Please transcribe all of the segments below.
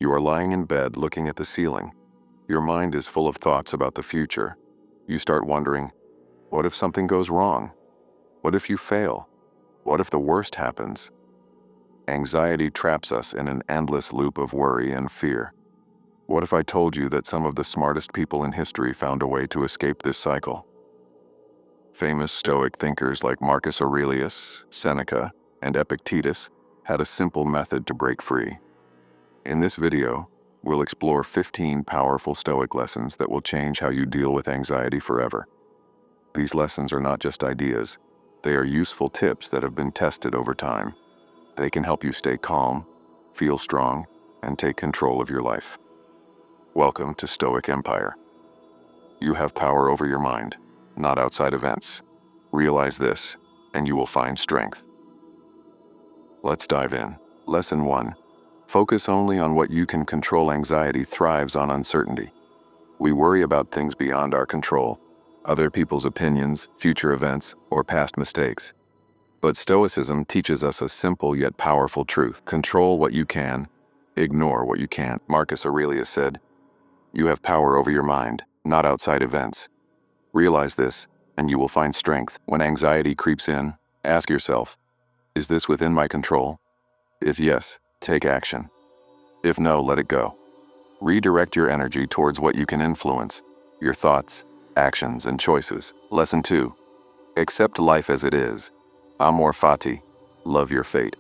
You are lying in bed looking at the ceiling. Your mind is full of thoughts about the future. You start wondering, what if something goes wrong? What if you fail? What if the worst happens? Anxiety traps us in an endless loop of worry and fear. What if I told you that some of the smartest people in history found a way to escape this cycle? Famous Stoic thinkers like Marcus Aurelius, Seneca, and Epictetus had a simple method to break free. In this video, we'll explore 15 powerful Stoic lessons that will change how you deal with anxiety forever. These lessons are not just ideas, they are useful tips that have been tested over time. They can help you stay calm, feel strong, and take control of your life. Welcome to Stoic Empire. You have power over your mind, not outside events. Realize this, and you will find strength. Let's dive in. Lesson 1. Focus only on what you can control. Anxiety thrives on uncertainty. We worry about things beyond our control, other people's opinions, future events, or past mistakes. But Stoicism teaches us a simple yet powerful truth. Control what you can, ignore what you can't. Marcus Aurelius said, "You have power over your mind, not outside events." Realize this, and you will find strength. When anxiety creeps in, ask yourself, is this within my control? If yes, take action. If no, let it go. Redirect your energy towards what you can influence, your thoughts, actions, and choices. Lesson 2. Accept life as it is. Amor fati, love your fate.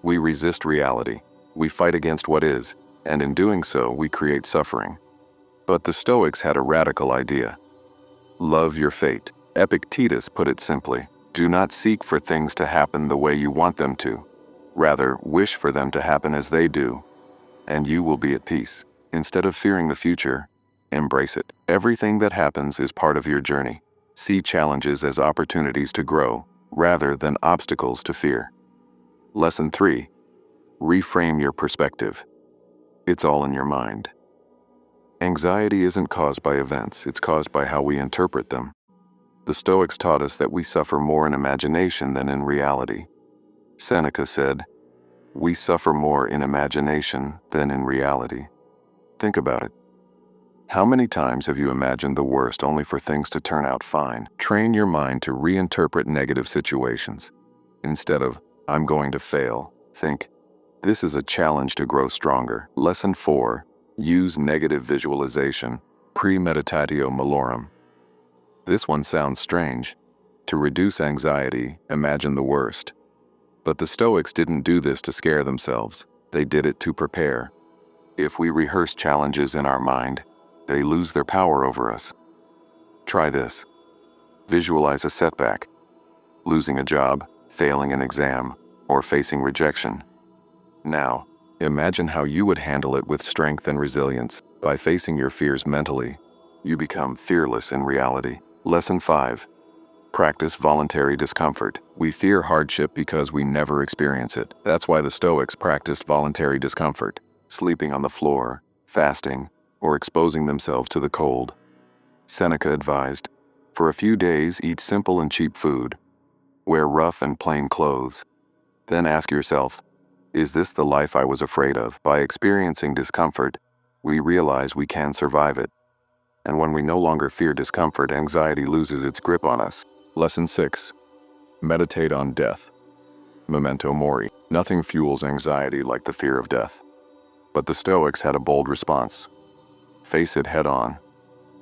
We resist reality. We fight against what is, and in doing so, we create suffering. But the Stoics had a radical idea. Love your fate. Epictetus put it simply, do not seek for things to happen the way you want them to. Rather, wish for them to happen as they do, and you will be at peace. Instead of fearing the future, embrace it. Everything that happens is part of your journey. See challenges as opportunities to grow, rather than obstacles to fear. Lesson 3. Reframe your perspective. It's all in your mind. Anxiety isn't caused by events, it's caused by how we interpret them. The Stoics taught us that we suffer more in imagination than in reality. Seneca said, "We suffer more in imagination than in reality." Think about it. How many times have you imagined the worst only for things to turn out fine? Train your mind to reinterpret negative situations. Instead of, "I'm going to fail," think, "This is a challenge to grow stronger." Lesson 4. Use negative visualization, premeditatio malorum. This one sounds strange. To reduce anxiety, imagine the worst. But the Stoics didn't do this to scare themselves. They did it to prepare. If we rehearse challenges in our mind, they lose their power over us. Try this. Visualize a setback, losing a job, failing an exam, or facing rejection. Now, imagine how you would handle it with strength and resilience. By facing your fears mentally, you become fearless in reality. Lesson 5. Practice voluntary discomfort. We fear hardship because we never experience it. That's why the Stoics practiced voluntary discomfort, sleeping on the floor, fasting, or exposing themselves to the cold. Seneca advised, for a few days eat simple and cheap food, wear rough and plain clothes. Then ask yourself, is this the life I was afraid of? By experiencing discomfort, we realize we can survive it. And when we no longer fear discomfort, anxiety loses its grip on us. Lesson 6. Meditate on death. Memento mori. Nothing fuels anxiety like the fear of death. But the Stoics had a bold response. Face it head on.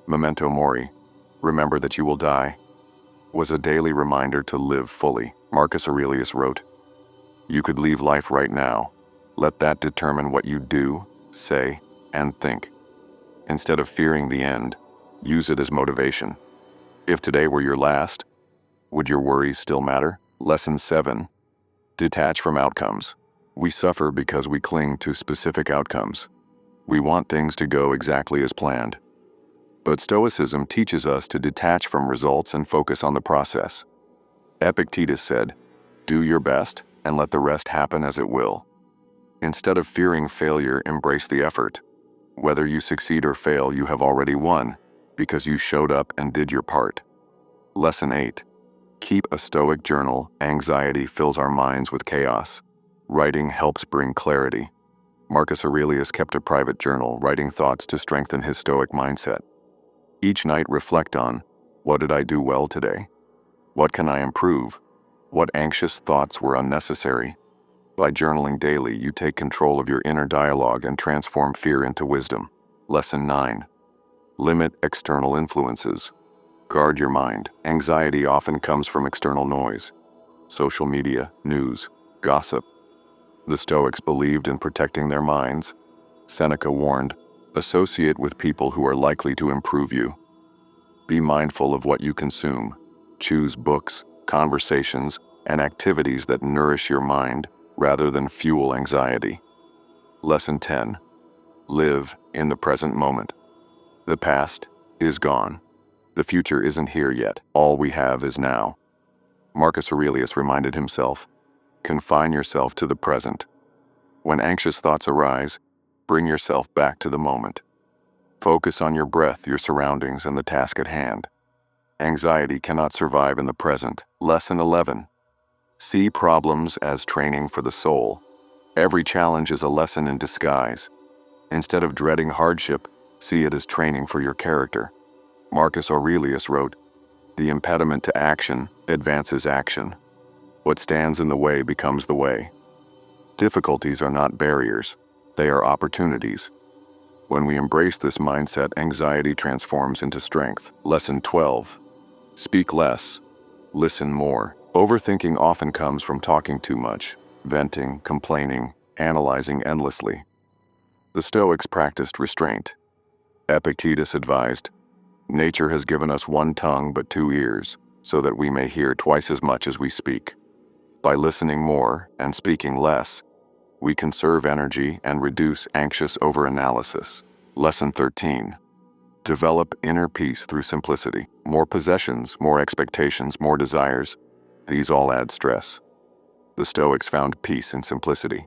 Memento mori, remember that you will die, was a daily reminder to live fully. Marcus Aurelius wrote, "You could leave life right now. Let that determine what you do, say, and think. Instead of fearing the end, use it as motivation. If today were your last, would your worries still matter?" Lesson 7. Detach from outcomes. We suffer because we cling to specific outcomes. We want things to go exactly as planned. But Stoicism teaches us to detach from results and focus on the process. Epictetus said, "Do your best and let the rest happen as it will." Instead of fearing failure, embrace the effort. Whether you succeed or fail, you have already won, because you showed up and did your part. Lesson 8. Keep a Stoic journal. Anxiety fills our minds with chaos. Writing helps bring clarity. Marcus Aurelius kept a private journal, writing thoughts to strengthen his Stoic mindset. Each night reflect on, what did I do well today? What can I improve? What anxious thoughts were unnecessary? By journaling daily, you take control of your inner dialogue and transform fear into wisdom. Lesson 9. Limit external influences. Guard your mind. Anxiety often comes from external noise. Social media, news, gossip. The Stoics believed in protecting their minds. Seneca warned, associate with people who are likely to improve you. Be mindful of what you consume. Choose books, conversations, and activities that nourish your mind rather than fuel anxiety. Lesson 10. Live in the present moment. The past is gone. The future isn't here yet. All we have is now. Marcus Aurelius reminded himself, confine yourself to the present. When anxious thoughts arise, bring yourself back to the moment. Focus on your breath, your surroundings, and the task at hand. Anxiety cannot survive in the present. Lesson 11. See problems as training for the soul. Every challenge is a lesson in disguise. Instead of dreading hardship, see it as training for your character. Marcus Aurelius wrote, "The impediment to action advances action. What stands in the way becomes the way." Difficulties are not barriers, they are opportunities. When we embrace this mindset, anxiety transforms into strength. Lesson 12. Speak less, listen more. Overthinking often comes from talking too much, venting, complaining, analyzing endlessly. The Stoics practiced restraint. Epictetus advised, nature has given us one tongue but two ears, so that we may hear twice as much as we speak. By listening more and speaking less, we conserve energy and reduce anxious overanalysis. Lesson 13. Develop inner peace through simplicity. More possessions, more expectations, more desires, these all add stress. The Stoics found peace in simplicity.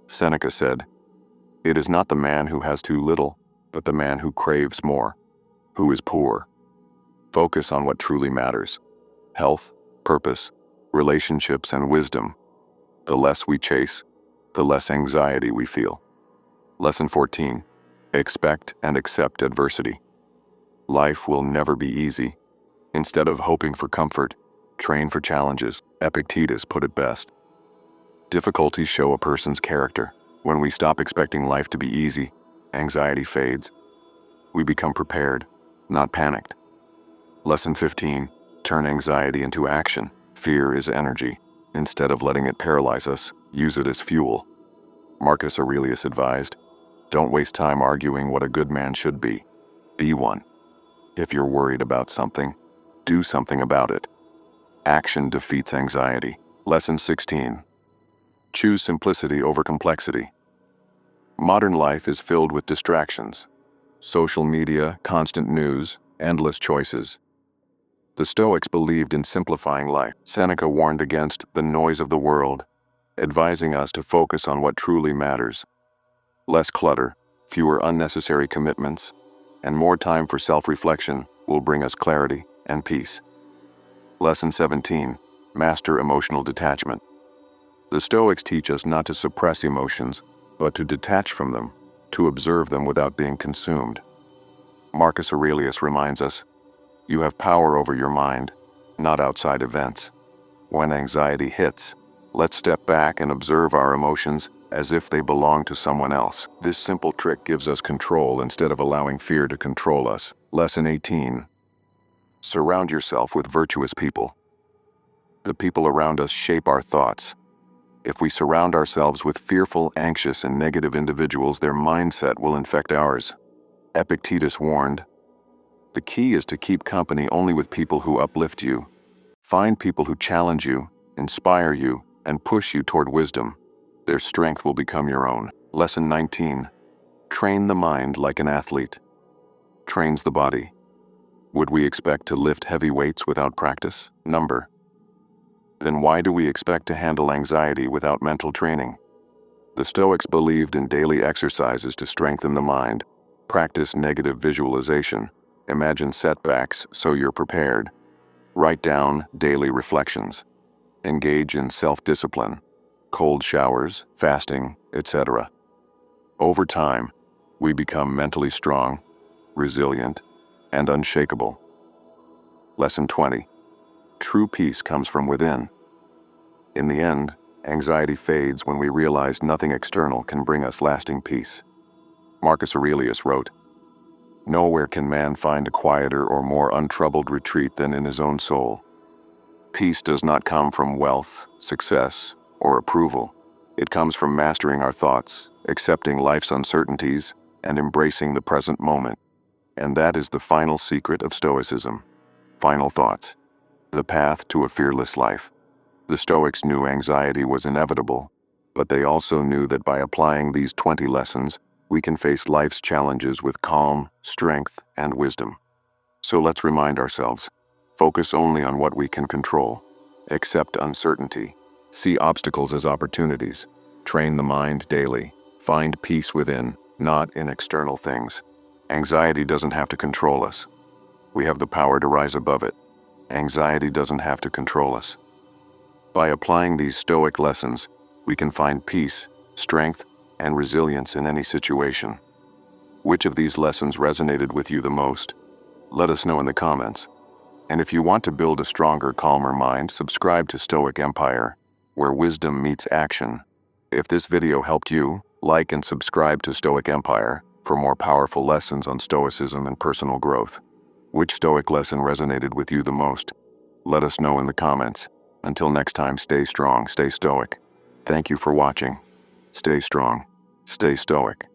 Seneca said, "It is not the man who has too little, but the man who craves more, who is poor." Focus on what truly matters: health, purpose, relationships, and wisdom. The less we chase, the less anxiety we feel. Lesson 14. Expect and accept adversity. Life will never be easy. Instead of hoping for comfort, train for challenges. Epictetus put it best. Difficulties show a person's character. When we stop expecting life to be easy, anxiety fades. We become prepared, not panicked. Lesson 15. Turn anxiety into action. Fear is energy. Instead of letting it paralyze us, use it as fuel. Marcus Aurelius advised, don't waste time arguing what a good man should be. Be one. If you're worried about something, do something about it. Action defeats anxiety. Lesson 16. Choose simplicity over complexity. Modern life is filled with distractions. Social media, constant news, endless choices. The Stoics believed in simplifying life. Seneca warned against the noise of the world, advising us to focus on what truly matters. Less clutter, fewer unnecessary commitments, and more time for self-reflection will bring us clarity and peace. Lesson 17. Master emotional detachment. The Stoics teach us not to suppress emotions, but to detach from them, to observe them without being consumed. Marcus Aurelius reminds us, you have power over your mind, not outside events. When anxiety hits, let's step back and observe our emotions as if they belong to someone else. This simple trick gives us control instead of allowing fear to control us. Lesson 18. Surround yourself with virtuous people. The people around us shape our thoughts. If we surround ourselves with fearful, anxious, and negative individuals, their mindset will infect ours. Epictetus warned, the key is to keep company only with people who uplift you. Find people who challenge you, inspire you, and push you toward wisdom. Their strength will become your own. Lesson 19. Train the mind like an athlete trains the body. Would we expect to lift heavy weights without practice? Then why do we expect to handle anxiety without mental training? The Stoics believed in daily exercises to strengthen the mind. Practice negative visualization. Imagine setbacks so you're prepared. Write down daily reflections. Engage in self-discipline, cold showers, fasting, etc. Over time, we become mentally strong, resilient, and unshakable. Lesson 20. True peace comes from within. In the end, anxiety fades when we realize nothing external can bring us lasting peace. Marcus Aurelius wrote, "Nowhere can man find a quieter or more untroubled retreat than in his own soul." Peace does not come from wealth, success, or approval. It comes from mastering our thoughts, accepting life's uncertainties, and embracing the present moment. And that is the final secret of Stoicism. Final thoughts. The path to a fearless life. The Stoics knew anxiety was inevitable, but they also knew that by applying these 20 lessons, we can face life's challenges with calm, strength, and wisdom. So let's remind ourselves, focus only on what we can control. Accept uncertainty. See obstacles as opportunities. Train the mind daily. Find peace within, not in external things. Anxiety doesn't have to control us. We have the power to rise above it. Anxiety doesn't have to control us. By applying these Stoic lessons, we can find peace, strength, and resilience in any situation. Which of these lessons resonated with you the most? Let us know in the comments. And if you want to build a stronger, calmer mind, subscribe to Stoic Empire, where wisdom meets action. If this video helped you, like and subscribe to Stoic Empire for more powerful lessons on Stoicism and personal growth. Which Stoic lesson resonated with you the most? Let us know in the comments. Until next time, stay strong, stay Stoic. Thank you for watching. Stay strong, stay Stoic.